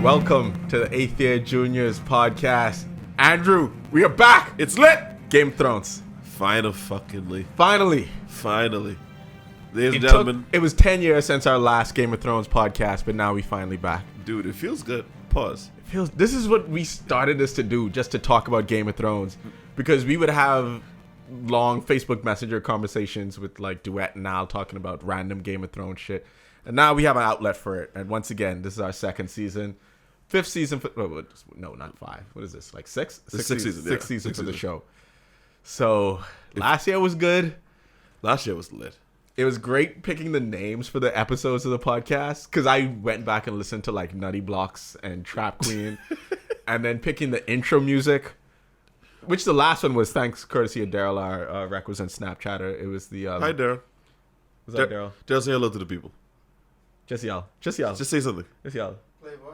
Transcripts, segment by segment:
Welcome to the 8th Year Juniors podcast. Andrew, we are back. It's lit. Game of Thrones. Finally. Ladies and gentlemen. It was 10 years since our last Game of Thrones podcast, but now we finally back. Dude, it feels good. Pause. This is what we started this to do, just to talk about Game of Thrones. Because we would have long Facebook Messenger conversations with like Duet and Al talking about random Game of Thrones shit. And now we have an outlet for it. And once again, this is our second season. Fifth season for... No, not five. What is this? Like six? Sixth season for the show. So, last year was good. Last year was lit. It was great picking the names for the episodes of the podcast. Because I went back and listened to like Nutty Blocks and Trap Queen. And then picking the intro music. Which the last one was thanks courtesy of Daryl, our requisite Snapchatter. It was the... Hi, Daryl. Was that Daryl? Daryl, say hello to the people. Just yell. Just say something. Just yell. Playboy.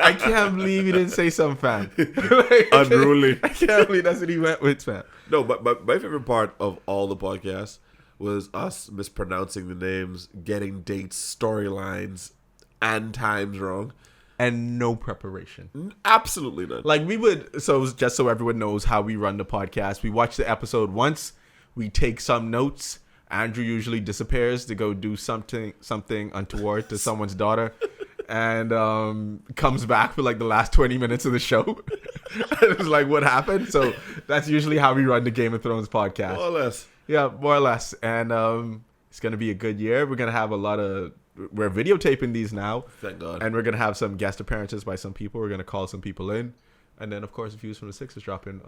I can't believe you didn't say something, fam. Unruly. I can't believe that's what he went with, fam. No, but my favorite part of all the podcasts was us mispronouncing the names, getting dates, storylines, and times wrong. And no preparation. Absolutely none. Like we would, so just so everyone knows how we run the podcast, we watch the episode once, we take some notes. Andrew usually disappears to go do something untoward to someone's daughter, and comes back for like the last 20 minutes of the show. And it's like, what happened? So that's usually how we run the Game of Thrones podcast. More or less. Yeah, more or less. And it's going to be a good year. We're going to have we're videotaping these now. Thank God. And we're going to have some guest appearances by some people. We're going to call some people in. And then, of course, Views from the Six is dropping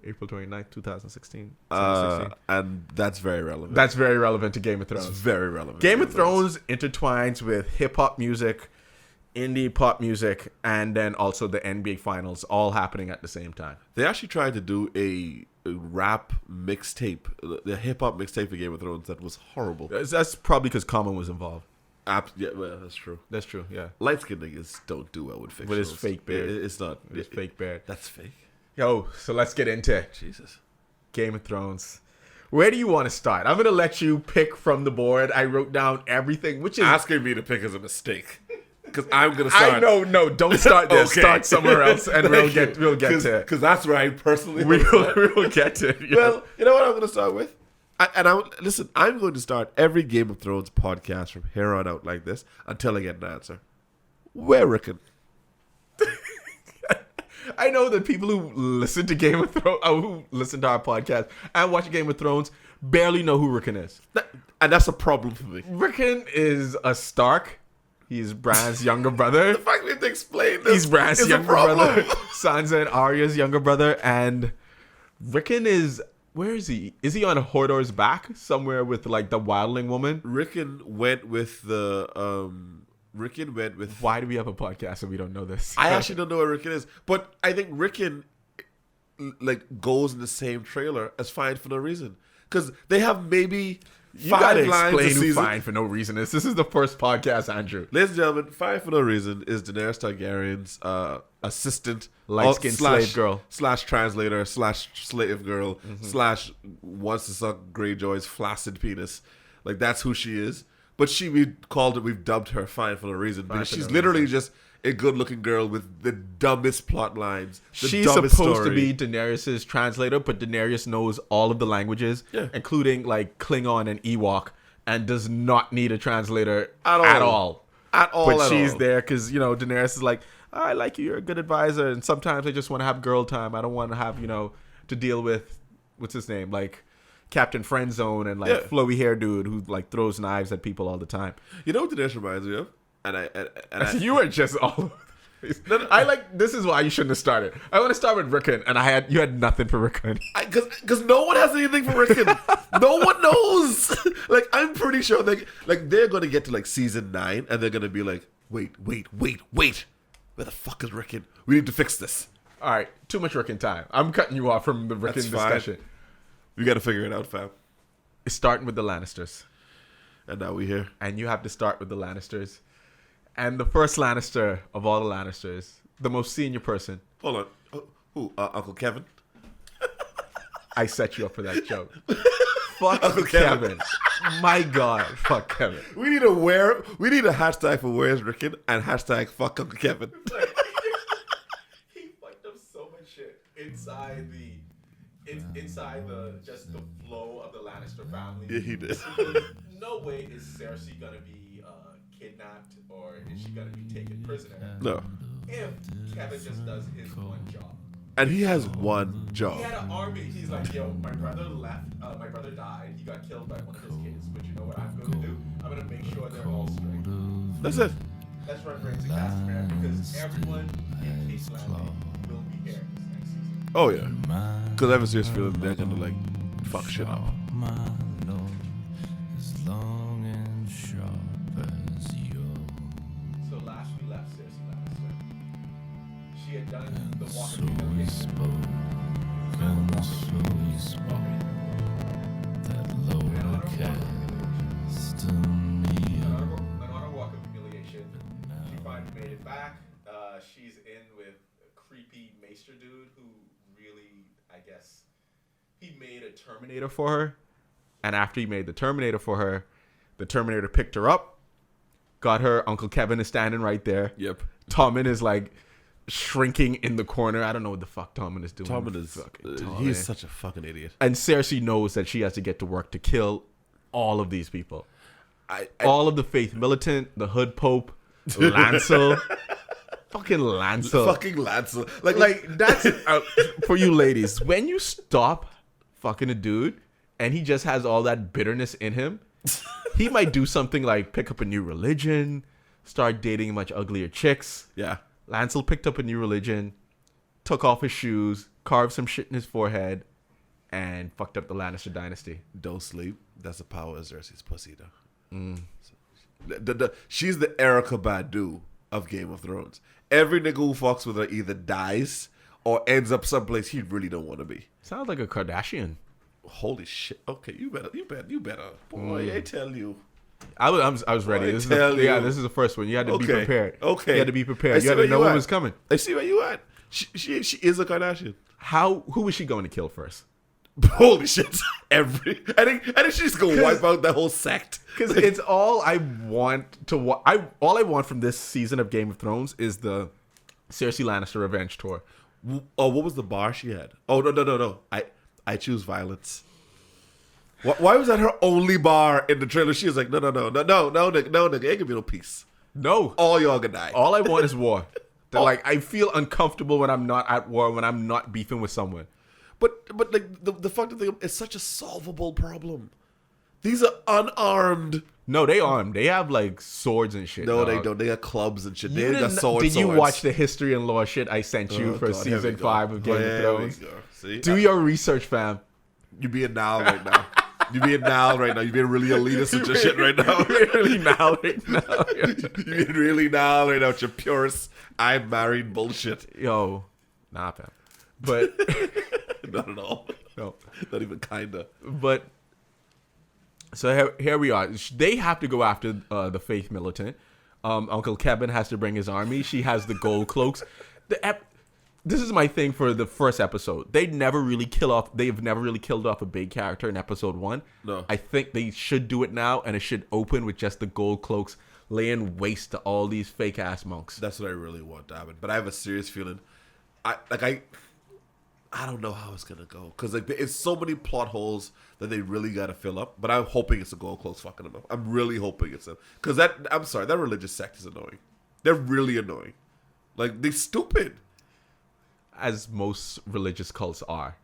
April 29th, 2016. And that's very relevant. That's very relevant to Game of Thrones. It's very relevant. Game of Thrones intertwines with hip-hop music, indie pop music, and then also the NBA Finals all happening at the same time. They actually tried to do a rap mixtape, the hip-hop mixtape for Game of Thrones that was horrible. That's probably because Common was involved. Yeah, well, that's true. That's true, yeah. Light-skinned niggas don't do well with fiction. With his fake beard. It's not. His fake beard. That's fake. Yo, so let's get into Jesus. Game of Thrones. Where do you want to start? I'm going to let you pick from the board. I wrote down everything, which is... Asking me to pick is a mistake. Because I'm going to start... No, don't start there. Okay. Start somewhere else, and we'll get to it. Because that's where I personally... We'll get to it. Yeah. Well, you know what I'm going to start with? Listen, I'm going to start every Game of Thrones podcast from here on out like this until I get an answer. Where Rickon? I know that people who listen to Game of Thrones, who listen to our podcast and watch Game of Thrones, barely know who Rickon is. And that's a problem for me. Rickon is a Stark. He's Bran's younger brother. The fact we have to explain this. He's Bran's is younger brother. Sansa and Arya's younger brother. And Rickon is... Where is he? Is he on Hodor's back somewhere with like the wildling woman? Rickon went with the... Why do we have a podcast and we don't know this? I actually don't know where Rickon is. But I think Rickon like goes in the same trailer as Fine for No Reason. Because they have maybe... You gotta lines explain a who season. Fine for No Reason is. This is the first podcast, Andrew. Ladies and gentlemen, Fine for No Reason is Daenerys Targaryen's assistant, light-skinned slave girl, / translator / slave girl / wants to suck Greyjoy's flaccid penis. Like that's who she is. But we've dubbed her Fine for No Reason because she's literally just a good-looking girl with the dumbest plot lines. She's supposed to be Daenerys' translator, but Daenerys knows all of the languages, including like Klingon and Ewok, and does not need a translator at all. But she's there because, Daenerys is like, I like you, you're a good advisor, and sometimes I just want to have girl time. I don't want to have, to deal with, what's his name, like Captain Friendzone and like flowy hair dude who like throws knives at people all the time. You know what Daenerys reminds me of? And you are just all over the place. This is why you shouldn't have started. I want to start with Rickon, and you had nothing for Rickon. Because no one has anything for Rickon. No one knows. Like, I'm pretty sure they're going to get to like season 9, and they're going to be like, wait. Where the fuck is Rickon? We need to fix this. All right, too much Rickon time. I'm cutting you off from the Rickon discussion. We got to figure it out, fam. It's starting with the Lannisters. And now we here. And you have to start with the Lannisters. And the first Lannister of all the Lannisters, the most senior person. Hold on. Who? Uncle Kevin? I set you up for that joke. Fuck Uncle Kevin. My God, fuck Kevin. We need a hashtag for where's Rickon and hashtag fuck Uncle Kevin. He fucked up so much shit inside the just the flow of the Lannister family. Yeah, he did. No way is Cersei gonna be kidnapped or is she gonna be taken prisoner? No. If Kevin just does his one job. And he has one job. He had an army. He's like, yo, my brother left. My brother died. He got killed by one of his kids. But you know what I'm going to do? I'm going to make sure they're all straight. That's it. Let's run Reigns and Casimir because everyone in King's Landing will be here next season. Oh, yeah. Because I have a serious feeling they're going to, like, fuck shit up. So last we left Cersei Lannister, she had done the walk of humiliation. On a walk of humiliation, she finally made it back. She's in with a creepy Maester dude who really, I guess, he made a Terminator for her. And after he made the Terminator for her, the Terminator picked her up, got her. Uncle Kevin is standing right there. Yep. Tommen is like shrinking in the corner. I don't know what the fuck Tommen is doing. Tommen is he's such a fucking idiot. And Cersei knows that she has to get to work to kill all of these people. All of the Faith Militant, the Hood Pope, Lancel. Fucking Lancel. Fucking Lancel. Like that's for you ladies. When you stop fucking a dude and he just has all that bitterness in him, he might do something like pick up a new religion, start dating much uglier chicks. Yeah. Lancel picked up a new religion, took off his shoes, carved some shit in his forehead, and fucked up the Lannister dynasty. Don't sleep. That's the power of Cersei's pussy, though. She's the Erykah Badu of Game of Thrones. Every nigga who fucks with her either dies or ends up someplace he really don't want to be. Sounds like a Kardashian. Holy shit! Okay, you better. Boy, I tell you. I was ready. This is the first one. You had to be prepared. Okay, you had to be prepared. You had to know what was coming. I see where you at. She is a Kardashian. Who was she going to kill first? Holy shit! I think she's gonna wipe out that whole sect. Because it's all I want to. All I want from this season of Game of Thrones is the Cersei Lannister revenge tour. Oh, what was the bar she had? Oh no! I choose violence. Why was that her only bar in the trailer? She was like, no, nigga, ain't gonna be no peace. No, all y'all gonna die. All I want is war. Like I feel uncomfortable when I'm not at war, when I'm not beefing with someone. But like the fucking thing, it's such a solvable problem. These are unarmed. No, they armed. They have like swords and shit. No, they don't. They got clubs and shit. They got swords. Did you watch the history and lore shit I sent you for season 5 of Game of Thrones? See? Do your research, fam. You being Nile right now. You being Nile right now. You being really elitist with your shit right now. You being really Nile right now. You being really Nile right now with your purest I'm married bullshit. Yo, nah, fam. But not at all. No, not even kinda. But so here we are. They have to go after the Faith Militant. Uncle Kevin has to bring his army. She has the gold cloaks. This is my thing for the first episode. They've never really killed off a big character in episode 1. No. I think they should do it now, and it should open with just the gold cloaks laying waste to all these fake ass monks. That's what I really want to happen. But I have a serious feeling. I don't know how it's gonna go because like it's so many plot holes that they really gotta fill up. But I'm hoping it's a gold close fucking them up. I'm really hoping it's them because I'm sorry, that religious sect is annoying. They're really annoying. Like they're stupid, as most religious cults are.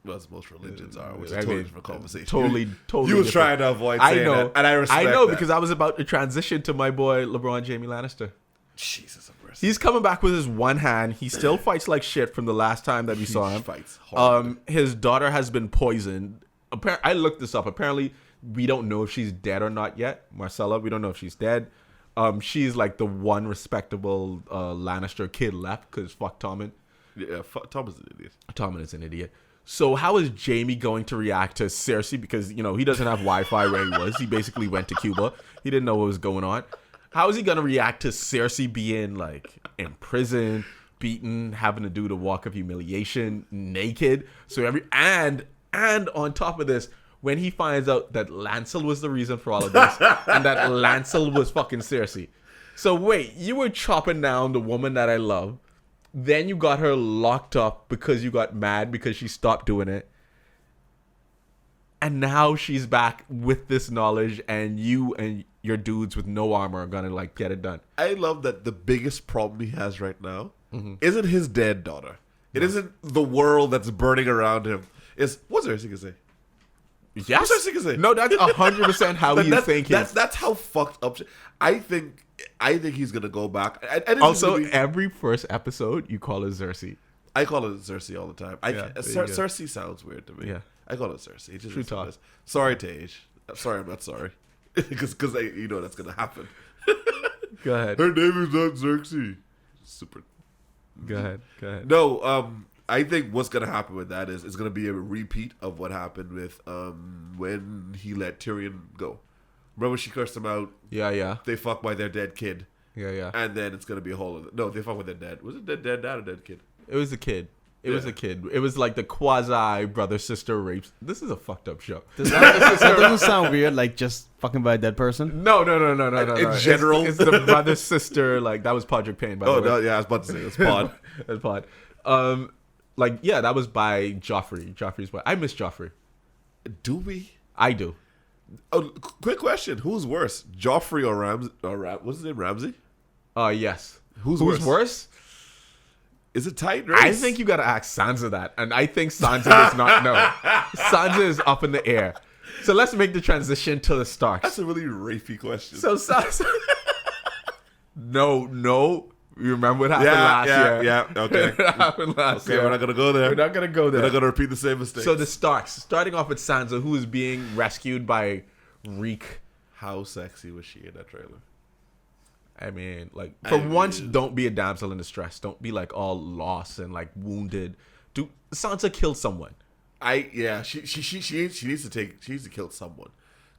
Well, as most religions are, which is a totally different conversation. Totally. You was trying to avoid saying that, and I respect that. I know because I was about to transition to my boy LeBron Jaime Lannister. Jesus of mercy. He's coming back with his one hand. He still fights like shit from the last time that we saw him. Fights hard. His daughter has been poisoned. I looked this up. Apparently, we don't know if she's dead or not yet. Marcella, we don't know if she's dead. She's like the one respectable Lannister kid left because fuck Tommen. Yeah, Tommen's an idiot. Tommen is an idiot. So how is Jaime going to react to Cersei? Because, you know, he doesn't have Wi-Fi where he was. He basically went to Cuba. He didn't know what was going on. How is he going to react to Cersei being, like, in prison, beaten, having to do the walk of humiliation, naked? So and on top of this, when he finds out that Lancel was the reason for all of this and that Lancel was fucking Cersei. So wait, you were chopping down the woman that I love. Then you got her locked up because you got mad because she stopped doing it. And now she's back with this knowledge, and you and your dudes with no armor are gonna like get it done. I love that the biggest problem he has right now isn't his dead daughter. It isn't the world that's burning around him. It's what's Cersei gonna say? Yes. What's Cersei gonna say? No, that's 100% how you think. That's how fucked up. I think he's gonna go back. Also, every first episode you call it Cersei. I call it Cersei all the time. Cersei sounds weird to me. Yeah. I call it Cersei. It just True talk. Sorry, Tage. I'm sorry, I'm not sorry. Because you know that's going to happen. Go ahead. Her name is not Cersei. Super. Go ahead. No, I think what's going to happen with that is it's going to be a repeat of what happened with when he let Tyrion go. Remember she cursed him out? Yeah. They fuck by their dead kid. Yeah. And then it's going to be a whole other... No, they fuck with their dead... Was it dead dad or dead kid? It was a kid. It was a kid. It was like the quasi brother-sister rapes. This is a fucked up show. That doesn't sound weird, like just fucking by a dead person? No. In general? It's the brother-sister, like, that was Podrick Payne, by the way. No, yeah, I was about to say, it's Pod. It's Pod. That was by Joffrey. Joffrey's wife. I miss Joffrey. Do we? I do. Oh, quick question. Who's worse? Joffrey or Ramsay? What's his name? Ramsay? Yes. Who's worse? Is it tight race? I think you gotta ask Sansa that, and I think Sansa does not know. Sansa is up in the air. So let's make the transition to the Starks. That's a really rapey question. So Sansa... No. You remember what happened last year? Yeah, okay. What happened last year? We're not gonna go there. We're not gonna go there. We're not gonna repeat the same mistake. So the Starks, starting off with Sansa, who is being rescued by Reek. How sexy was she in that trailer? I mean, like, once, don't be a damsel in distress. Don't be, like, all lost and, like, wounded. Sansa killed someone. She needs to kill someone.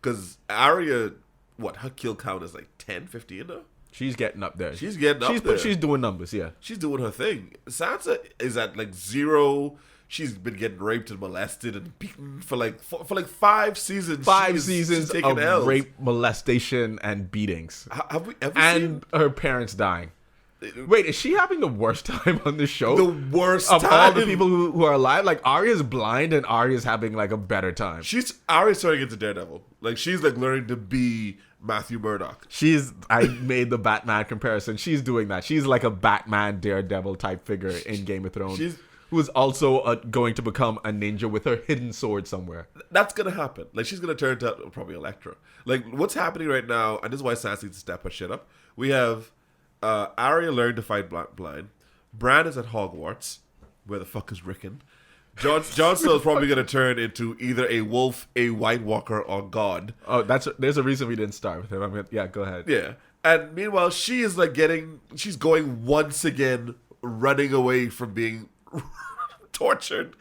Because Arya, her kill count is, like, 10, 15 now? She's getting up there. She's doing numbers, yeah. She's doing her thing. Sansa is at, like, 0. She's been getting raped and molested and beaten for 5 seasons. 5 seasons of rape, molestation, and beatings. Have we ever seen her parents dying? Wait, is she having the worst time on this show? The worst of time. All the people who are alive? Like, Arya's blind and Arya's having, like, a better time. Arya's turning into Daredevil. Like, she's, like, learning to be Matthew Murdock. I made the Batman comparison. She's doing that. She's like a Batman Daredevil type figure in Game of Thrones. Who is also going to become a ninja with her hidden sword somewhere. That's going to happen. Like, she's going to turn to probably Elektra. Like, what's happening right now, and this is why Sansa needs to step her shit up. We have Arya learned to fight blind. Bran is at Hogwarts. Where the fuck is Rickon? Jon Snow is probably going to turn into either a wolf, a White Walker, or God. Oh, there's a reason we didn't start with him. Go ahead. Yeah. And meanwhile, she is like she's going once again, running away from being tortured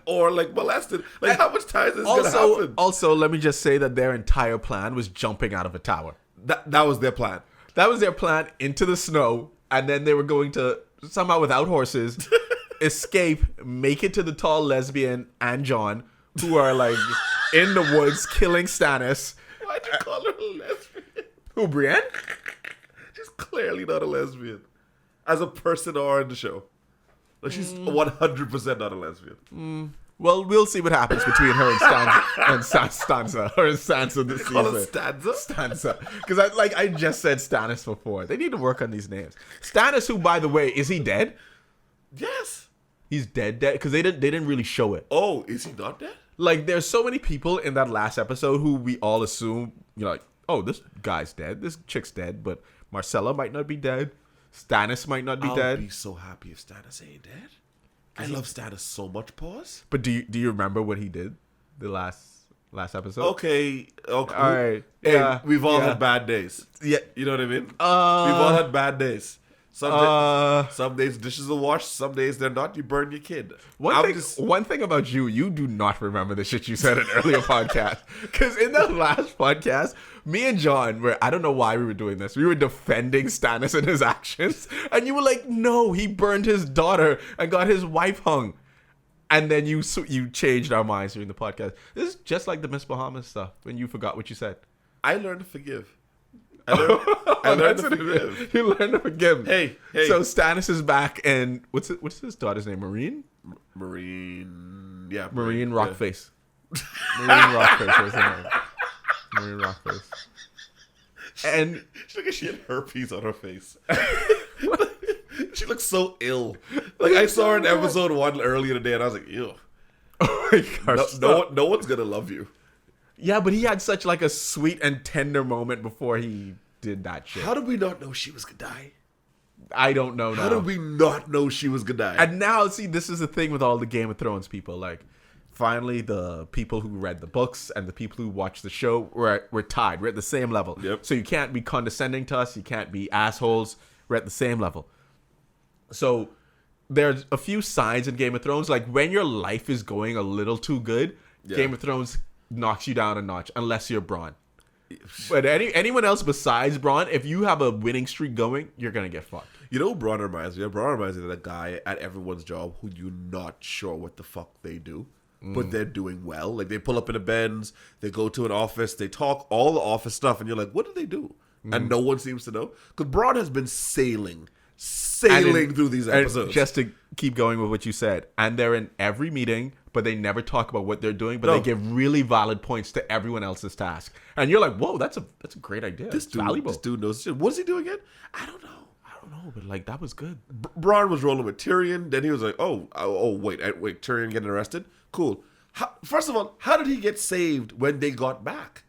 or like molested. Like, how much time is this gonna happen? Also, let me just say that their entire plan was jumping out of a tower. That was their plan. That was their plan, into the snow, and then they were going to somehow, without horses, escape, make it to the tall lesbian and Jon, who are like in the woods killing Stannis. Why'd you call her a lesbian? Who, Brienne? She's clearly not a lesbian, as a person or in the show. Like, she's 100% not a lesbian. Well, we'll see what happens between her and Sansa. Her and Sansa this season. Call it Stanza? Stanza. Because I just said Stannis before. They need to work on these names. Stannis, who, by the way, is he dead? Yes. He's dead? Because they didn't really show it. Oh, is he not dead? Like, there's so many people in that last episode who we all assume, like, oh, this guy's dead. This chick's dead. But Marcella might not be dead. Stannis might not be dead. I'll be so happy if Stannis ain't dead. I love Stannis so much, pause. But do you remember what he did the last episode? Okay. All right. Hey, yeah. We've all had bad days. Yeah. You know what I mean? We've all had bad days. Some days dishes are washed. Some days they're not. You burn your kid. One thing about you do not remember the shit you said in earlier podcast. Because in the last podcast, me and John I don't know why we were doing this. We were defending Stannis and his actions. And you were like, no, he burned his daughter and got his wife hung. And then you changed our minds during the podcast. This is just like the Miss Bahamas stuff when you forgot what you said. I learned to forgive. I learned to forgive. You learned to forgive. Hey. So Stannis is back, and what's his daughter's name? Marine. Yeah. Marine Rockface. Marine Rockface. What's her name? Marine Rockface. And she had herpes on her face. She looks so ill. Like I saw her in episode 1 earlier today, and I was like, ew. Oh my gosh. No one's gonna love you. Yeah, but he had such like a sweet and tender moment before he did that shit. How did we not know she was gonna die? I don't know now. How did we not know she was gonna die? And now, see, this is the thing with all the Game of Thrones people. Like, finally, the people who read the books and the people who watched the show, we're tied. We're at the same level. Yep. So you can't be condescending to us. You can't be assholes. We're at the same level. So there's a few signs in Game of Thrones. Like, when your life is going a little too good, Game of Thrones knocks you down a notch, unless you're Bronn. But anyone else besides Bronn, if you have a winning streak going, you're going to get fucked. You know who Bronn reminds me of? Bronn reminds me of that guy at everyone's job who you're not sure what the fuck they do, but they're doing well. Like, they pull up in a Benz, they go to an office, they talk all the office stuff, and you're like, what do they do? And no one seems to know. Because Bronn has been sailing through these episodes. Just to keep going with what you said, and they're in every meeting, but they never talk about what they're doing, but they give really valid points to everyone else's task. And you're like, whoa, that's a great idea. This dude knows shit. What does he do again? I don't know, but like, that was good. Bronn was rolling with Tyrion, then he was like, wait, Tyrion getting arrested? Cool. First of all, how did he get saved when they got back?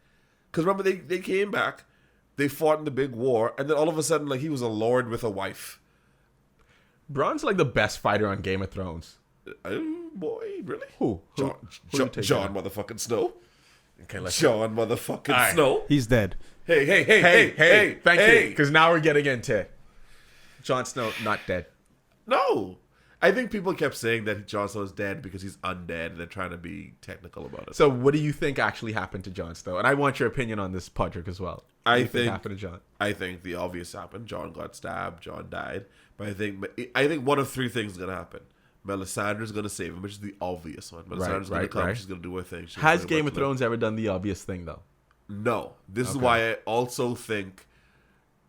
Because remember, they came back, they fought in the big war, and then all of a sudden, like, he was a lord with a wife. Bronn's like the best fighter on Game of Thrones. Boy, really? Who Jon motherfucking Snow. Okay, let's Jon motherfucking Snow. He's dead. Hey. Thank you. Because now we're getting into Jon Snow not dead. No. I think people kept saying that Jon Snow is dead because he's undead, and they're trying to be technical about it. So what do you think actually happened to Jon Snow? And I want your opinion on this, Podrick, as well. What do you think happened to Jon? I think the obvious happened. Jon got stabbed. Jon died. But I think one of three things is going to happen. Melisandre's going to save him, which is the obvious one. Melisandre's going to come. She's going to do her thing. Has Game of Thrones ever done the obvious thing, though? No. This is why I also think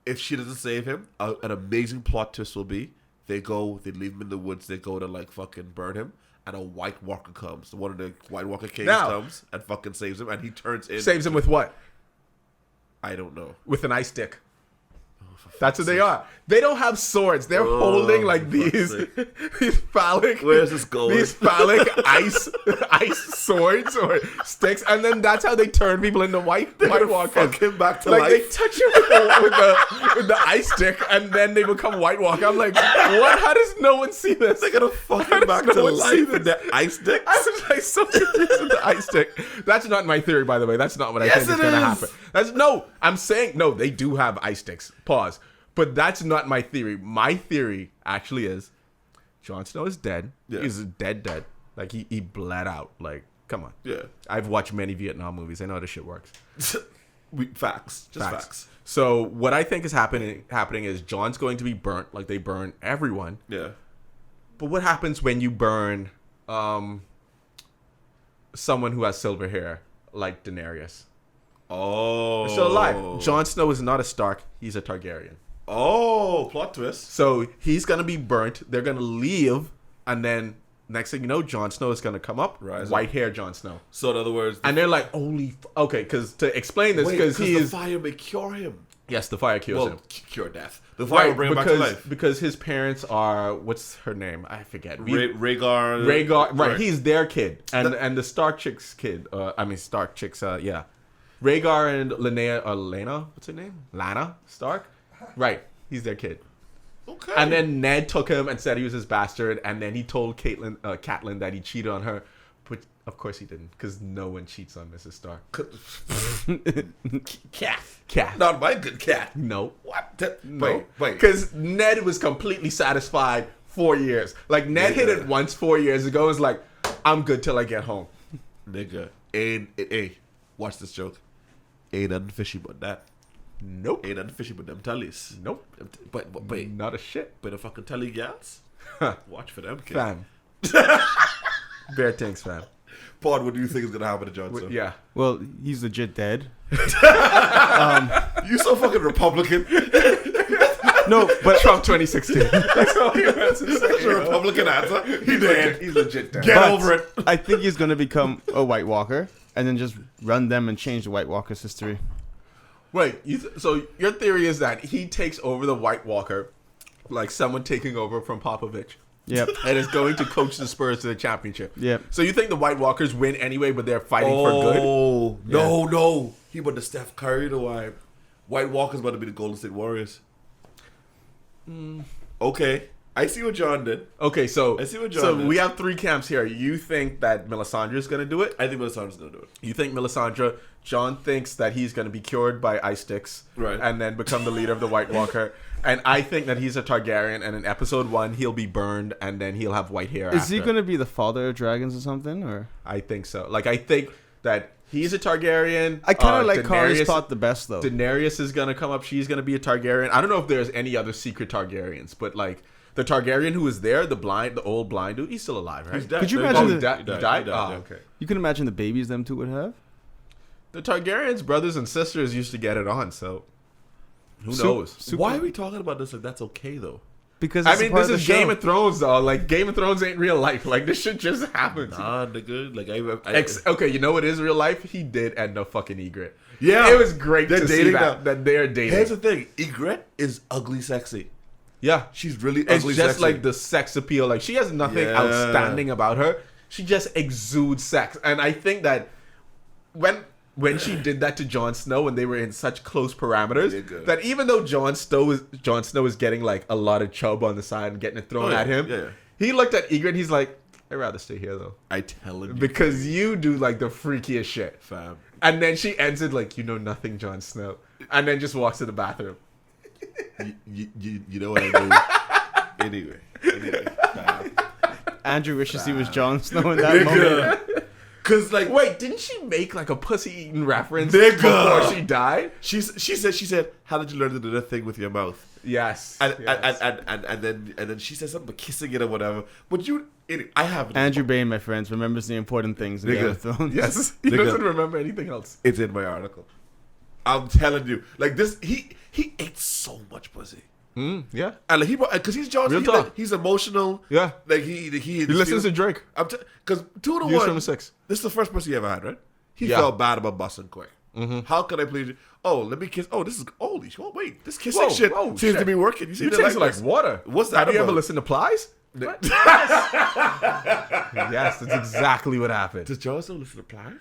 if she doesn't save him, an amazing plot twist will be they leave him in the woods, they go to like fucking burn him, and a White Walker comes. One of the White Walker kings comes and fucking saves him, and he turns in. Saves him with what? I don't know. With an ice stick. That's what they are. They don't have swords. They're holding like these phallic. Where's this going? These phallic ice swords or sticks, and then that's how they turn people into White Walkers. Fuck him back to life. Like they touch you with the ice stick, and then they become White Walker. I'm like, what? How does no one see this? They're gonna fuck him back to life with the ice stick. I was like so confused with the ice stick. That's not my theory, by the way. That's not what I think is gonna happen. I'm saying no. They do have ice sticks. Pause. But that's not my theory. My theory actually is Jon Snow is dead. Yeah. He's dead. Like, he bled out. Like, come on. Yeah. I've watched many Vietnam movies. I know how this shit works. Facts. Just facts. So what I think is happening is Jon's going to be burnt like they burn everyone. Yeah. But what happens when you burn someone who has silver hair like Daenerys? Oh. They're still alive. Jon Snow is not a Stark. He's a Targaryen. Oh, plot twist. So he's going to be burnt. They're going to leave. And then next thing you know, Jon Snow is going to come up. White hair Jon Snow. So in other words. And they're like, okay, because to explain this, because the fire may cure him. Yes, the fire cures him. Cure death. The fire will bring him back to life. Because his parents are, what's her name? I forget. Rhaegar. Right, he's their kid. And the Stark chick's kid. Stark chick's, yeah. Rhaegar and Lena, what's her name? Lana Stark? Right, he's their kid. Okay. And then Ned took him and said he was his bastard, and then he told Catelyn that he cheated on her, but of course he didn't, because no one cheats on Mrs. Stark. Cat. Not my good cat. No. What? No. Wait. Because Ned was completely satisfied 4 years. Like, Ned hit it once 4 years ago. It was like, I'm good till I get home. Nigga. Hey, watch this joke. Ain't nothing fishy but that. Nope. Ain't nothing fishy but them tellies. Nope. But wait. Not a shit. But the fucking telly gals? Watch for them, kid. Fam. Bare things, fam. Pod, what do you think is gonna happen to Jon Snow? Yeah. Well, he's legit dead. You so fucking Republican. No, but Trump 2016. That's all he wants to say. That's a Republican answer. He dead. He's legit dead. Get over it. I think he's gonna become a White Walker and then just run them and change the White Walker's history. Wait, so your theory is that he takes over the White Walker, like someone taking over from Popovich. Yep. And is going to coach the Spurs to the championship. Yep. So you think the White Walkers win anyway, but they're fighting for good? Oh, no. He about to Steph Curry the wipe. White Walker's about to be the Golden State Warriors. Okay. I see what John did. Okay, so I see what John did. we have three camps here. You think that Melisandre's going to do it? I think Melisandre's going to do it. You think Melisandre? John thinks that he's going to be cured by ice sticks, right, and then become the leader of the White Walker. And I think that he's a Targaryen, and in episode 1 he'll be burned, and then he'll have white hair. Is he going to be the father of dragons or something? Or I think so. Like I think that he's a Targaryen. I kind of like Kari's thought the best though. Daenerys is going to come up. She's going to be a Targaryen. I don't know if there's any other secret Targaryens, but like the Targaryen who was there, the old blind dude, he's still alive, right? He's dead. Could you imagine? He died? Oh, okay. You can imagine the babies them two would have. The Targaryens' brothers and sisters used to get it on, so who knows? Why are we talking about this like that's okay, though? Because I mean, this is Game of Thrones, though. Like, Game of Thrones ain't real life. Like, this shit just happens. Nah, nigga. Like, okay, you know what is real life? He did end up fucking Ygritte. Yeah. It was great They're to see dating that they're dating. Here's the thing. Ygritte is ugly sexy. Yeah. She's really It's ugly just sexy. like the sex appeal. Like, she has nothing outstanding about her. She just exudes sex. And I think that when she did that to Jon Snow and they were in such close parameters, that even though Jon Snow is getting like a lot of chub on the side and getting it thrown at him, he looked at Ygritte and he's like, I'd rather stay here though. I tell you. Because you do like the freakiest shit. Fam. And then she ends it like, you know nothing, Jon Snow. And then just walks to the bathroom. You know what I do? Anyway. Fam. Andrew wishes he was Jon Snow in that moment. Cause like, wait, didn't she make like a pussy-eating reference before she died? She said, how did you learn to do that thing with your mouth? Yes. And then she said something about kissing it or whatever. But I have Andrew Bain, my friends, remembers the important things in Game of Thrones. Yes, he doesn't remember anything else. It's in my article. I'm telling you, like this, he ate so much pussy. Yeah, and like because he's Jon. He's emotional. Yeah, like he listens to Drake. Because 2 to 1. From 6. This is the first pussy he ever had, right? He felt bad about busting quick. How can I please you? Oh, let me kiss. Oh, this is holy. Oh, wait, this kissing shit seems to be working. You taste like water. What's that? Have you ever listened to Plies? Yes, that's exactly what happened. Does Jon Snow listen to Plies?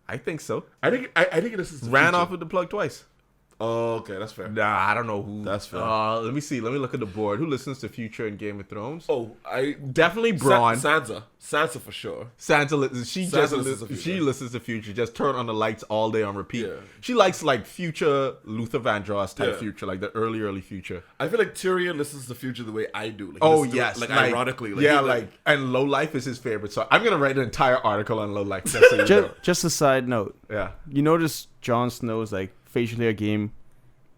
I think so. I think it listens to Ran off with the plug twice. Oh, okay, that's fair. Nah, I don't know who. That's fair. Let me see. Let me look at the board. Who listens to Future in Game of Thrones? Oh, definitely Braun. Sansa for sure. Sansa listens to Future. Just turn on the lights all day on repeat. Yeah. She likes like Future, Luther Vandross type Future, like the early Future. I feel like Tyrion listens to Future the way I do. Like, yes, like ironically. And Low Life is his favorite. So I'm gonna write an entire article on Low Life. Just a side note. Yeah, you notice Jon Snow's like facial hair game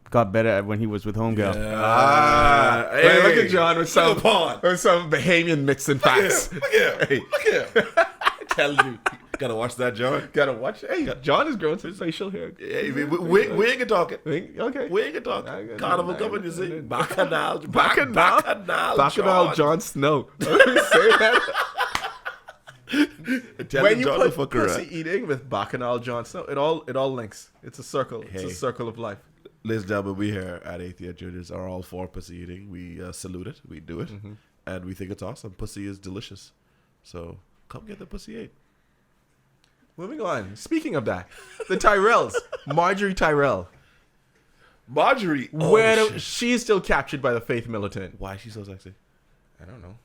got better when he was with Homegirl. Yeah. Hey, look at John with some Bahamian mix and facts. Look here. I'm telling you. Gotta watch that, John. Gotta watch. Hey, John is growing some facial hair. Yeah, we ain't talking. Okay. We ain't talking. Carnival coming, you see. Bacchanal Jon Snow. Say that. When you put pussy eating with Bacchanal Jon Snow, it all links. It's a circle. It's a circle of life. Ladies and gentlemen, we here at Atheist Juniors are all for pussy eating. We salute it. We do it. And we think it's awesome. Pussy is delicious. So come get the pussy ate. Moving on. Speaking of that, the Tyrells. Marjorie Tyrell. Marjorie. She's still captured by the Faith Militant. Why is she so sexy? I don't know.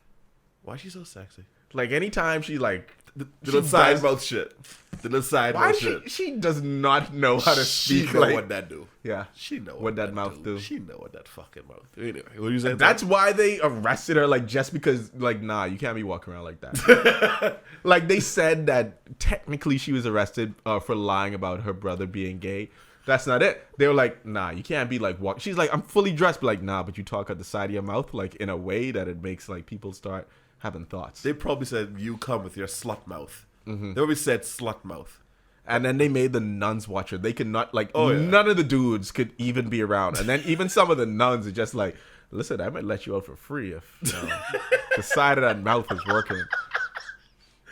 Why is she so sexy? Like anytime she like the little side mouth shit. The little side mouth shit. She does not know how to speak. She know what that do. Yeah. She know what that mouth do. She know what that fucking mouth do. Anyway, what you saying? That's why they arrested her, like just because like nah, you can't be walking around like that. Like they said that technically she was arrested for lying about her brother being gay. That's not it. They were like, nah, you can't be like walk. She's like, I'm fully dressed, but like, nah, but you talk at the side of your mouth like in a way that it makes like people start having thoughts. They probably said, "You come with your slut mouth." They probably said "slut mouth." And then they made the nuns watch her. They could not, none of the dudes could even be around. And then even some of the nuns are just like, listen, I might let you out for free if the side of that mouth is working.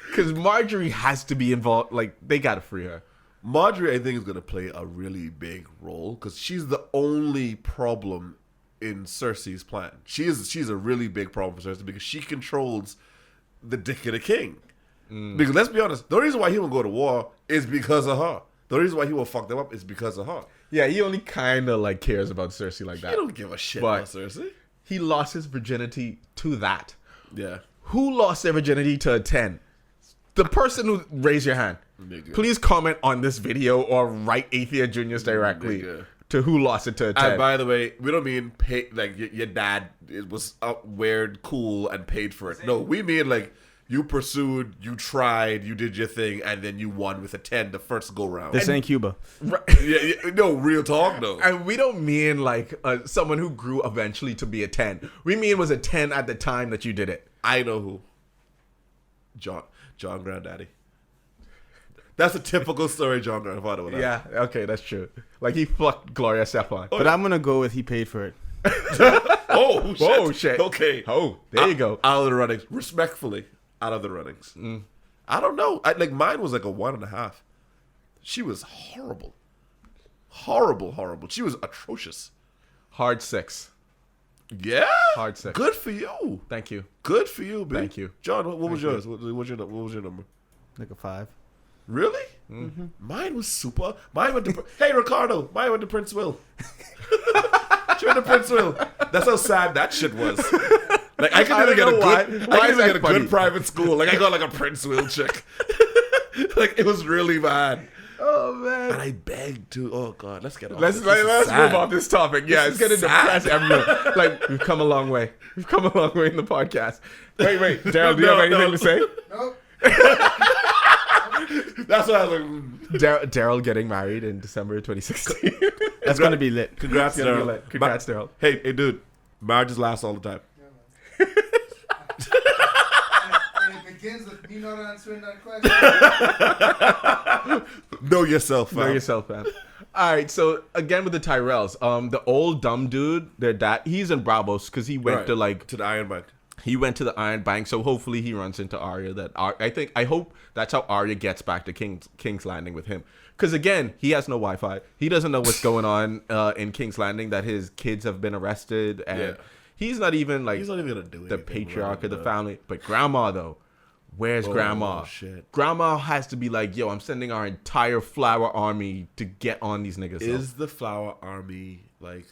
Because Marjorie has to be involved. Like, they got to free her. Marjorie, I think, is going to play a really big role because she's the only problem in Cersei's plan. She's a really big problem for Cersei because she controls the dick of the king. Because let's be honest, the reason why he won't go to war is because of her. The reason why he will fuck them up is because of her. Yeah, he only kind of like cares about Cersei like that. He don't give a shit about Cersei. He lost his virginity to that. Yeah. Who lost their virginity to a 10? The person who raised your hand. Nigga. Please comment on this video or write Athea Juniors directly to who lost it to a 10. And by the way, we don't mean pay like your dad was out weird, cool, and paid for it. No, we mean like you pursued, you tried, you did your thing, and then you won with a 10 the first go round. This ain't Cuba. No, real talk though. And we don't mean like someone who grew eventually to be a 10. We mean was a 10 at the time that you did it. I know who. John Granddaddy. That's a typical story John Grandfather would have. Yeah, okay, that's true. Like he fucked Gloria Estefan. But I'm gonna go with he paid for it. Oh shit. Oh shit. Okay. Oh, there you go. Out of the runnings. Respectfully, out of the runnings. I don't know. Mine was like a 1.5. She was horrible. Horrible. She was atrocious. Hard 6. Yeah. Hard 6. Good for you. Thank you. Good for you, B. Thank you. John, what was yours? What was your number? Like a 5. Really? Mm-hmm. Mine was super. Mine went to Hey Ricardo. Mine went to Prince Will. She went to Prince Will. That's how sad that shit was. Like I couldn't even get a good private school. Like I got like a Prince Will chick. Like it was really bad. Oh man! And I begged to. Oh god, let's get off. Let's move off this topic. Yeah, it's gonna depress everyone. Like we've come a long way. We've come a long way in the podcast. Wait, Daryl, do you have anything to say? Nope. That's what I was like. Daryl getting married in December 2016. That's gonna be lit. Congrats, Daryl. Congrats, Daryl. Hey, dude, marriages last all the time. Yeah, and it begins with me not answering that question. Know yourself, fam. Know yourself, fam. All right, so again with the Tyrells, the old dumb dude, their dad, he's in Bravos because he went to the Iron Bank. He went to the Iron Bank, so hopefully he runs into Arya. I hope that's how Arya gets back to King's Landing with him. Because again, he has no Wi-Fi. He doesn't know what's going on in King's Landing. That his kids have been arrested, and he's not even gonna do the patriarch of the family. But Grandma though, where's Grandma? Shit. Grandma has to be like, yo, I'm sending our entire Flower Army to get on these niggas. Is the Flower Army like?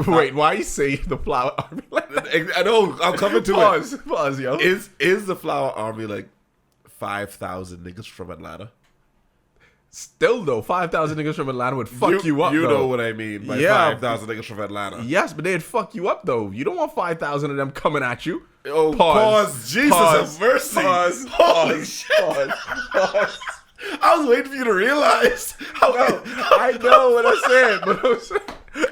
Wait, why you say the Flower Army like that? I know, I'm coming to it. Pause, yo. Is the Flower Army like 5,000 niggas from Atlanta? Still though, 5,000 niggas from Atlanta would fuck you up. You though. know what I mean by 5,000 niggas from Atlanta. Yes, but they'd fuck you up though. You don't want 5,000 of them coming at you. Oh, pause. Jesus have mercy. Holy shit. Pause. I was waiting for you to realize. I know what I'm saying, but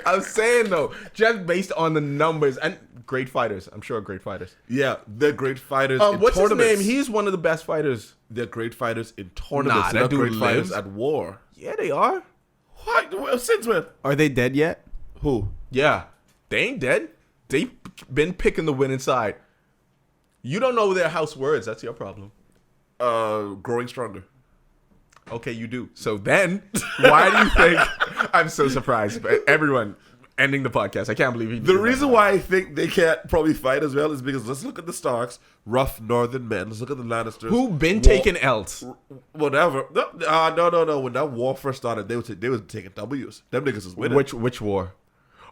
I'm saying though, just based on the numbers and great fighters. I'm sure great fighters. Yeah, they're great fighters. What's tournaments. his name? He's one of the best fighters. They're great fighters in tournaments. Nah, that they're dude great fighters at war. Yeah, they are. What? Since when? Are they dead yet? Who? Yeah, they ain't dead. They've been picking the winning side. You don't know their house words. That's your problem. Growing stronger. Okay, you do. So then, why do you think I'm so surprised? But everyone ending the podcast. I can't believe he did The reason why I think they can't probably fight as well is because let's look at the Starks, rough northern men. Let's look at the Lannisters. Who been taking L's. Whatever. No. When that war first started, they were taking W's. Them niggas was winning. Which war?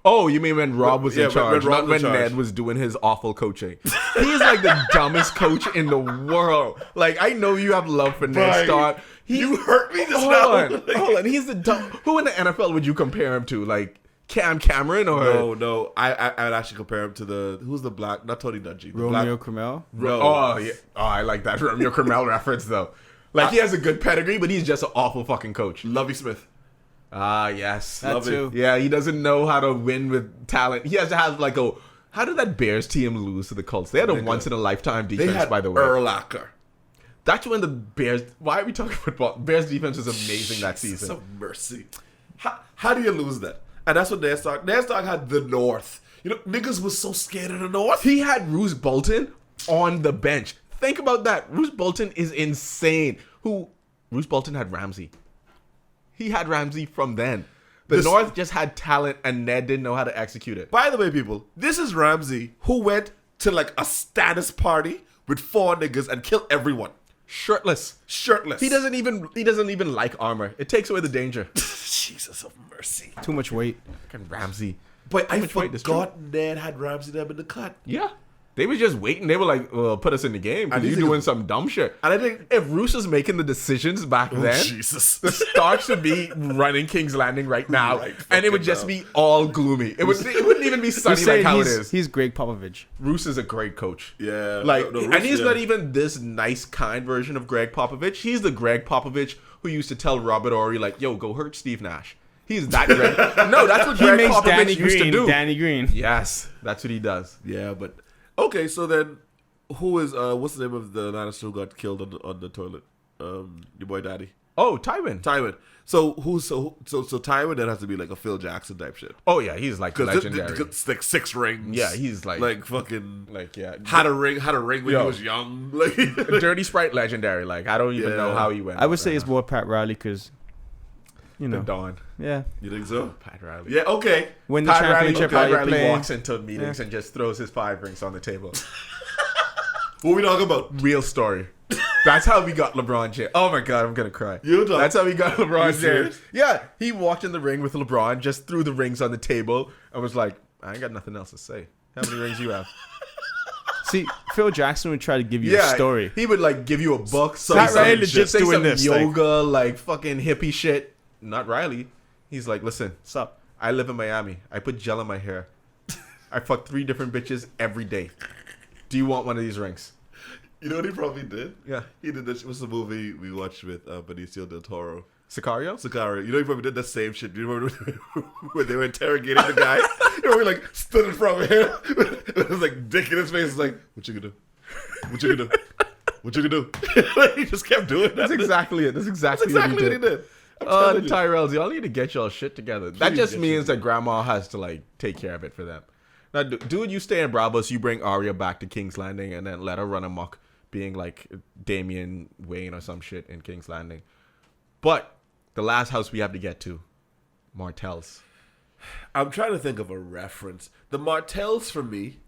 Oh, you mean when Rob was in charge, not when Ned was doing his awful coaching. He's like the dumbest coach in the world. Like, I know you have love for Ned Stark. You hurt me just now. Hold on. He's the dumb. Who in the NFL would you compare him to? Like Cam Cameron or No. I'd actually compare him to who's the black? Not Tony Dungy. Romeo Cromwell. No. Oh yeah. Oh, I like that Romeo Cromwell reference though. Like he has a good pedigree, but he's just an awful fucking coach. Lovey Smith. Ah, yes. That too. Yeah, he doesn't know how to win with talent. He has to have like a How did that Bears team lose to the Colts? They had a once-in-a-lifetime defense, They had by the way. Urlacher. That's when the Bears... Why are we talking football? Bears defense was amazing that season. Some mercy. How do you lose that? And that's what Ned Stark had the North. You know, niggas was so scared of the North. He had Roose Bolton on the bench. Think about that. Roose Bolton is insane. Roose Bolton had Ramsey. He had Ramsey from then. The North just had talent and Ned didn't know how to execute it. By the way, people, this is Ramsey who went to like a status party with 4 niggas and killed everyone. Shirtless. Shirtless. He doesn't even like armor. It takes away the danger. Jesus of mercy. Too much weight. Fucking Ramsey. But I forgot Ned had Ramsey them in the cut. Yeah. They was just waiting. They were like, well, put us in the game because you're doing some dumb shit. And I think if Roose was making the decisions back then, Jesus. the Starks would be running King's Landing right now. And it would just be all gloomy. It wouldn't even be sunny like how it is. He's Greg Popovich. Roose is a great coach. Yeah. And he's not even this nice, kind version of Greg Popovich. He's the Greg Popovich who used to tell Robert Horry, like, yo, go hurt Steve Nash. He's that Greg. No, that's what Greg Popovich used to do. Danny Green. Yes, that's what he does. Yeah, but... Okay, so then, who is what's the name of the Lannister who got killed on the toilet? Your boy Daddy. Oh, Tywin. So Tywin then has to be like a Phil Jackson type shit. Oh yeah, he's like legendary. Like 6 rings. Yeah, he's like fucking yeah. Had a ring when he was young. Like Dirty Sprite legendary. Like I don't even know how he went. I would say it's more Pat Riley because. You know, the Dawn. Yeah, you think so? Pat Riley. Yeah, okay. Win the championship. Pat Riley walks into meetings and just throws his 5 rings on the table. What are we talking about? Real story. That's how we got LeBron James. Oh my god, I'm gonna cry. That's how we got LeBron James. Yeah, he walked in the ring with LeBron, just threw the rings on the table, and was like, "I ain't got nothing else to say. How many rings you have?" See, Phil Jackson would try to give you a story. He would like give you a book. Pat Riley just doing some this yoga, like fucking hippie shit. Not Riley. He's like, listen, sup? I live in Miami. I put gel in my hair. I fuck 3 different bitches every day. Do you want one of these rings? You know what he probably did? Yeah. He did this. It was a movie we watched with Benicio del Toro. Sicario? You know, he probably did the same shit. You remember when they were interrogating the guy? You know, he like stood in front of him. It was like dick in his face. It's like, what you gonna do? What you gonna do? What you gonna do? He just kept doing that. That's exactly it. That's exactly what he did. The Tyrells, y'all need to get y'all shit together. That just means that grandma has to like take care of it for them. Now, dude, you stay in Bravos, you bring Arya back to King's Landing and then let her run amok being like Damian Wayne or some shit in King's Landing. But the last house we have to get to, Martells. I'm trying to think of a reference. The Martells for me,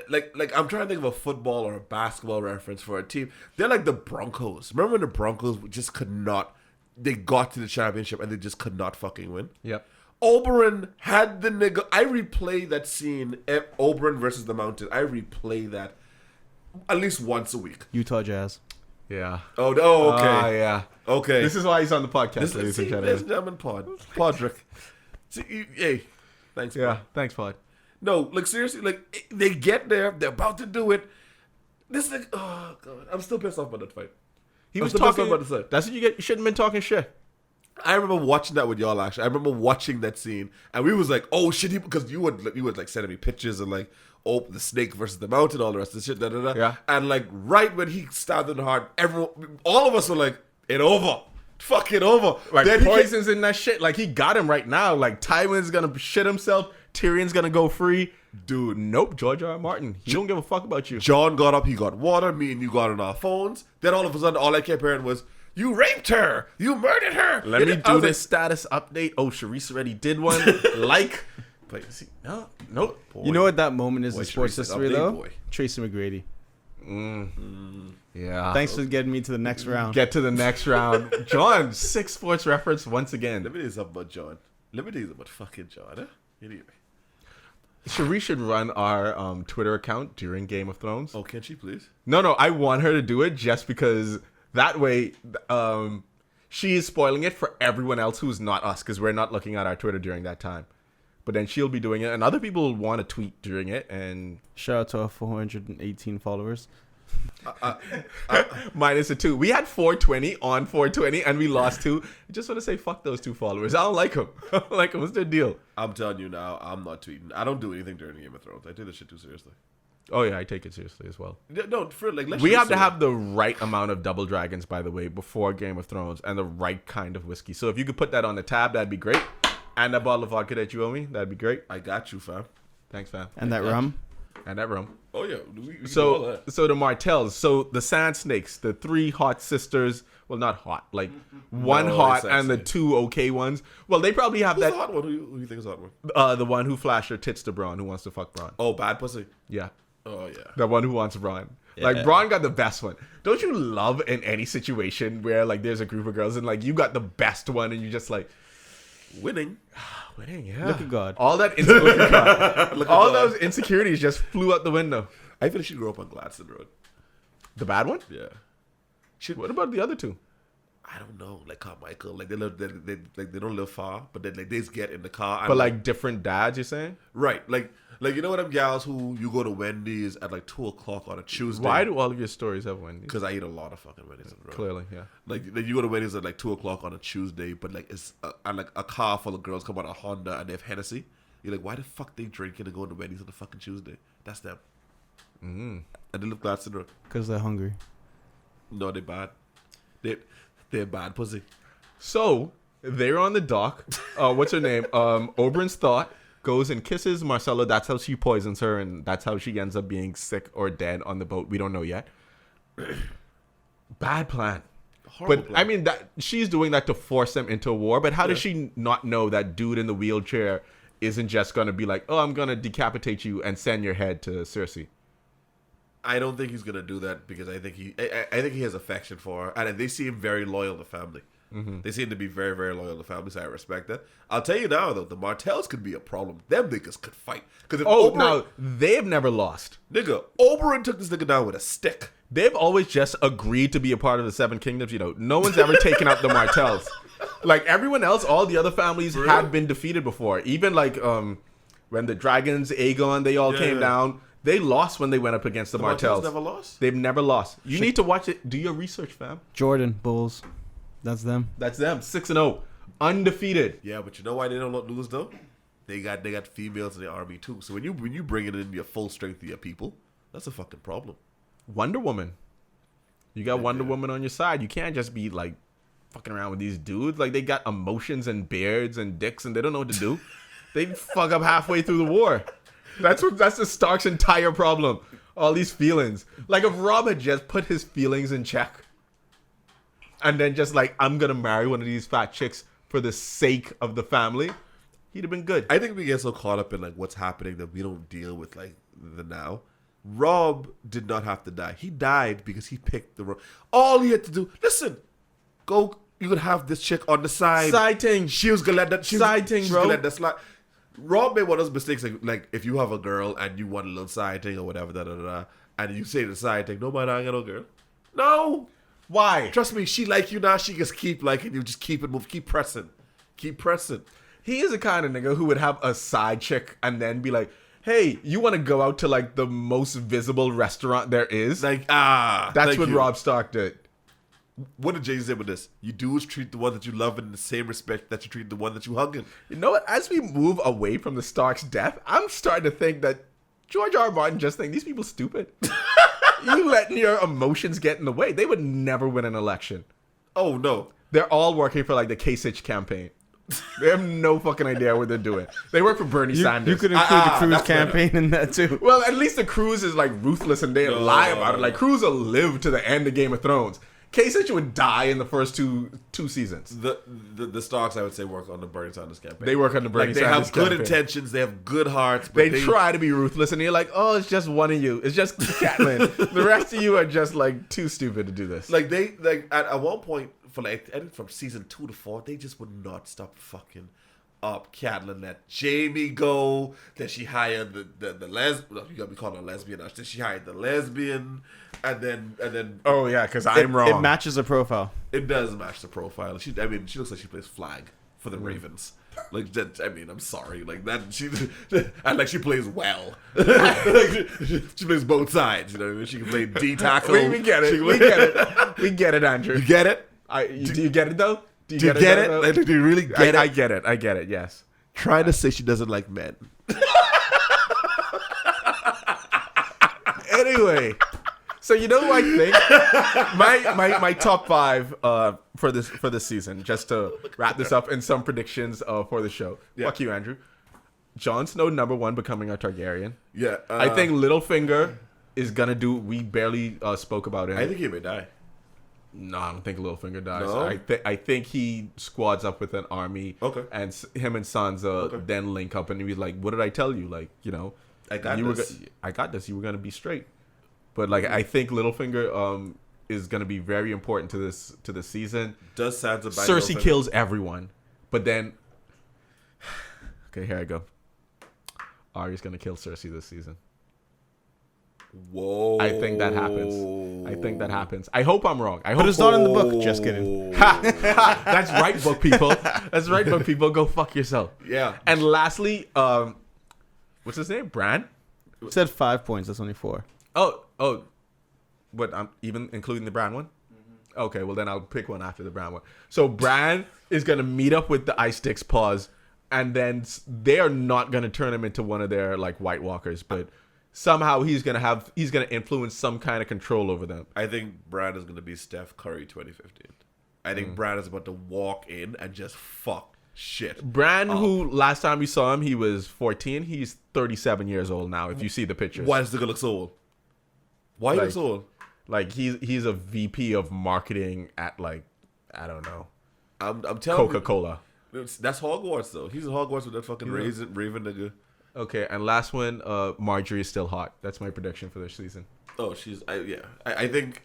like I'm trying to think of a football or a basketball reference for a team. They're like the Broncos. Remember when the Broncos just could not... They got to the championship and they just could not fucking win. Yep. Oberyn had the nigga. I replay that scene, Oberyn versus the Mountain. I replay that at least once a week. Utah Jazz. Yeah. Oh, okay. Yeah. Okay. This is why he's on the podcast, ladies and gentlemen. Podrick. Hey, thanks. Yeah, Pod. thanks, Pod. No, like seriously, like they get there, they're about to do it. This like, oh god, I'm still pissed off about that fight. He was talking about the. That's what you get. You shouldn't have been talking shit. I remember watching that with y'all. Actually, I remember watching that scene, and we was like, "Oh shit!" Because you would like sending me pictures and like, "Oh, the snake versus the mountain," all the rest of the shit. Da, da, da. Yeah. And like right when he stabbed in the heart, all of us were like, "It over, fuck it over." Like then Poison's in that shit. Like he got him right now. Like Tywin's gonna shit himself. Tyrion's gonna go free. Dude, nope. George R. R. Martin. He don't give a fuck about you. John got up. He got water. Me and you got on our phones. Then all of a sudden, all I kept hearing was, "You raped her. You murdered her." Let me do this status update. Oh, Sharice already did one. Like, but see, no. Boy. You know what that moment is in sports history, though? Boy. Tracy McGrady. Yeah. Thanks for getting me to the next round. Get to the next round. John, 6 sports reference once again. Let me tell you something about John. Let me tell you something about fucking John. Huh? Anyway. Sharice should run our Twitter account during Game of Thrones. Oh, can she please? No, I want her to do it just because that way she is spoiling it for everyone else who's not us because we're not looking at our Twitter during that time. But then she'll be doing it and other people will want to tweet during it. And shout out to our 418 followers. Minus a 2. We had 420 on 420 and we lost 2. I just want to say fuck those 2 followers. I don't like them. I don't like them. What's their deal? I'm telling you now, I'm not tweeting. I don't do anything during Game of Thrones. I take this shit too seriously. Oh yeah, I take it seriously as well. No, for like we have to have the right amount of double dragons, by the way, before Game of Thrones, and the right kind of whiskey. So if you could put that on the tab, that'd be great. And that bottle of vodka that you owe me, that'd be great. I got you, fam. Thanks, fam. And that rum. And that rum. Oh yeah. We So the Martells, so the Sand Snakes, the 3 hot sisters. Well, not hot, like one hot and the 2 okay ones. Well, they probably have Who's that. the hot one? Who you think is the hot one? The one who flashed her tits to Braun, who wants to fuck Braun. Oh, bad pussy. Yeah. Oh yeah. The one who wants Braun. Yeah. Like Braun got the best one. Don't you love in any situation where like there's a group of girls and like you got the best one and you just like Winning. winning, yeah. Look at God. All that all those insecurities just flew out the window. I feel like she grew up on Gladstone Road. The bad one? Yeah. What about the other 2? I don't know, like Carmichael, like they don't live far, but then like they just get in the car. And But like different dads, you're saying? right, like you know what them gals who you go to Wendy's at like 2:00 on a Tuesday. Why do all of your stories have Wendy's? Because I eat a lot of fucking Wendy's. Clearly, yeah. Like you go to Wendy's at like 2:00 on a Tuesday, but like it's and like a car full of girls come out of Honda and they have Hennessy. You're like, why the fuck they drinking and going to Wendy's on a fucking Tuesday? That's them. And they live Gladstone Road. Because they're hungry. No, they bad. They're bad pussy. So they're on the dock. What's her name? Oberyn's thought goes and kisses Marcella. That's how she poisons her, and that's how she ends up being sick or dead on the boat. We don't know yet. Bad plan. Horrible But plan. I mean, that she's doing that to force them into a war. But how does she not know that dude in the wheelchair isn't just gonna be like, "Oh, I'm gonna decapitate you and send your head to Cersei"? I don't think he's gonna do that because I think he has affection for her, and they seem very loyal to family. They seem to be very, very loyal to family, so I respect that. I'll tell you now, though, the Martells could be a problem. Them niggas could fight. Because Now they've never lost. nigga, Oberyn took this nigga down with a stick. They've always just agreed to be a part of the Seven Kingdoms. You know, no one's ever taken out the Martells. Like everyone else, all the other families have been defeated before. Even like when the dragons, Aegon, they all came down. They lost when they went up against the Martells. Never lost? They've never lost. You need to watch it. Do your research, fam. Jordan, Bulls. That's them. That's them. 6-0. Undefeated. Yeah, but you know why they don't lose though? They got females in the army too. So when you bring it in your full strength of your people, that's a fucking problem. Wonder Woman. You got Wonder Woman on your side. You can't just be like fucking around with these dudes. Like they got emotions and beards and dicks and they don't know what to do. They fuck up halfway through the war. That's the Stark's entire problem. All these feelings. Like if Rob had just put his feelings in check and then just like, I'm gonna marry one of these fat chicks for the sake of the family, he'd have been good. I think we get so caught up in like what's happening that we don't deal with like the now. Rob did not have to die. He died because he picked the wrong. All he had to do, listen, go. You could have this chick on the side. Side ting. She was gonna let that. Side ting, bro. Gonna let that slide. Rob made one of those mistakes, like if you have a girl and you want a little side thing or whatever, and you say the side thing, no man, I ain't got no girl. No, Why? trust me, she like you now. She just keep liking you. Just keep it moving. Keep pressing. Keep pressing. He is the kind of nigga who would have a side chick and then be like, hey, you want to go out to like the most visible restaurant there is? Like That's thank what you. Rob Stark did. What did Jay say with this? You dudes treat the one that you love in the same respect that you treat the one that you hugging. You know what? As we move away from the Stark's death, I'm starting to think that George R. R. Martin just think these people stupid. You letting your emotions get in the way. They would never win an election. Oh no. They're all working for like the Kasich campaign. They have no fucking idea what they're doing. They work for Bernie Sanders. You could include the Cruz campaign in that too. Well, at least the Cruz is like ruthless and they lie about it. Like Cruz will live to the end of Game of Thrones. Kasich would die in the first two seasons. The Starks, I would say, work on the Bernie Sanders campaign. They work on the Bernie Sanders Sanders campaign. They have good campaign. intentions. They have good hearts. But They try to be ruthless, and you're like, oh, it's just one of you. It's just Catelyn. The rest of you are just like too stupid to do this. Like at one point for like I think from season 2 to 4, they just would not stop fucking up Catelyn. Let Jaime go. Then she hired the lesbian. You gotta be calling her a lesbian now. Then she hired the lesbian, and then oh yeah, because I'm wrong. It matches the profile. it does match the profile. She looks like she plays flag for the Ravens. Like, I mean, I'm sorry. Like that, and like she plays well. Like, she plays both sides. You know what I mean? She can play D tackle. We get it. We get it. We get it, Andrew. You get it? Do you get it though? Do you get it? Like, do you really get it? I get it. I get it. Yes. Trying to say she doesn't like men. Anyway, so you know who I think my top 5 for this season, just to wrap this up, and some predictions for the show. Yeah. Fuck you, Andrew. Jon Snow, number 1, becoming a Targaryen. Yeah. I think Littlefinger is gonna do. We barely spoke about him. I think he may die. No, I don't think Littlefinger dies. No? I think he squads up with an army. Okay. And him and Sansa then link up, and he's like, "What did I tell you? Like, you know, I got this. I got this. You were gonna be straight." But like, I think Littlefinger is gonna be very important to this season. Does Sansa bite Cersei Littlefinger? kills everyone, but then okay, here I go. Arya's gonna kill Cersei this season. Whoa! I think that happens. I hope I'm wrong. But it's not in the book. Just kidding. That's right, book people. That's right, book people. Go fuck yourself. Yeah. And lastly, what's his name? Bran? It said 5 points. That's only 4. Oh. What? I'm even including the Bran one? Mm-hmm. Okay, well then I'll pick one after the Bran one. So Bran is gonna meet up with the Ice Sticks paws, and then they are not gonna turn him into one of their like White Walkers, but somehow he's gonna influence some kind of control over them. I think Bran is gonna be Steph Curry 2015. I think Bran is about to walk in and just fuck shit. Bran, who last time we saw him, he was 14. He's 37 years old now. If you see the pictures, Why does the guy look so old? Why Like, look so old? like he's a VP of marketing at like, I don't know, I'm telling Coca-Cola. you, that's Hogwarts though. He's in Hogwarts with that fucking Raven nigga. Okay, and last one, Marjorie is still hot. That's my prediction for this season. Oh, I think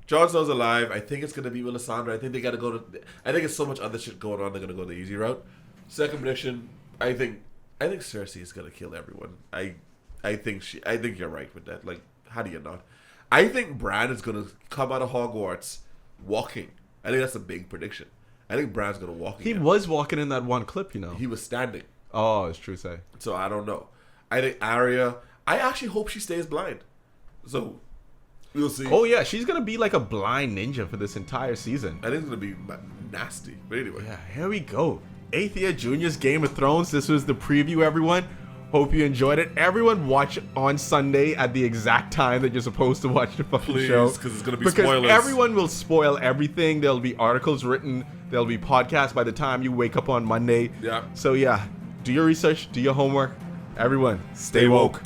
Jon Snow's alive. I think it's gonna be Melisandre. I think they gotta go to. I think it's so much other shit going on. They're gonna go the easy route. Second prediction. I think Cersei is gonna kill everyone. I think you're right with that. Like, how do you not? I think Bran is gonna come out of Hogwarts walking. I think that's a big prediction. I think Bran's gonna walk. He again. was walking in that one clip, you know. He was standing. Oh, it's true, say. So I don't know. I think Arya. I actually hope she stays blind. So we'll see. Oh yeah, she's gonna be like a blind ninja for this entire season. I think it's gonna be nasty. But anyway. Yeah, here we go. 8th Year Junior's Game of Thrones. This was the preview, everyone. Hope you enjoyed it. Everyone watch on Sunday at the exact time that you're supposed to watch the fucking show. Because it's going to be spoilers. Everyone will spoil everything. There'll be articles written. There'll be podcasts by the time you wake up on Monday. Yeah. So yeah, do your research. Do your homework. Everyone, stay woke.